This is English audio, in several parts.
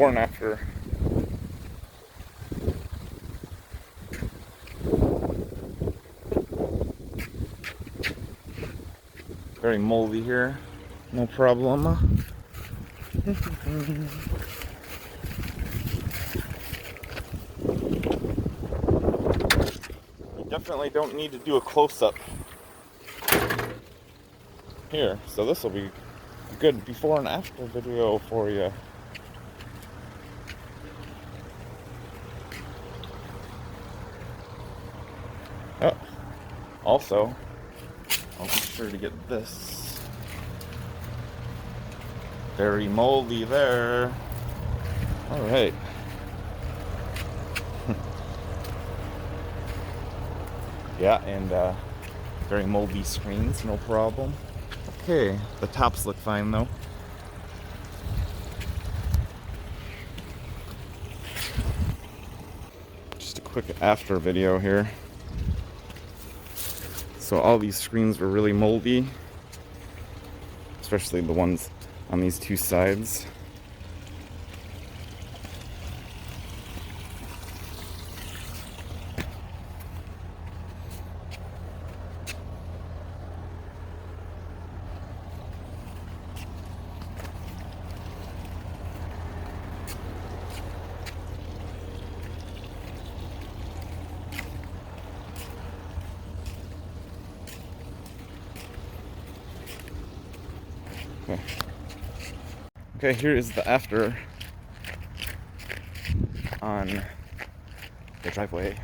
before and after. Very moldy here, no problem. You definitely don't need to do a close-up here, so this will be a good before and after video for you. Oh, also, I'll be sure to get this. Very moldy there. All right. Yeah, and very moldy screens, no problem. Okay, the tops look fine though. Just a quick after video here. So all these screens were really moldy, especially the ones on these two sides. Okay, here is the after on the driveway.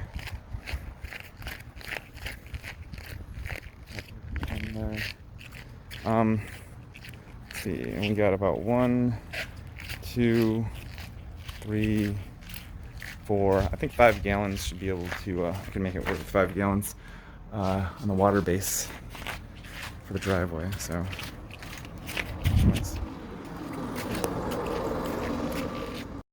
Let's see, we got about 1, 2, 3, 4. I think 5 gallons should be able to. I can make it work with 5 gallons on the water base for the driveway. So. Nice.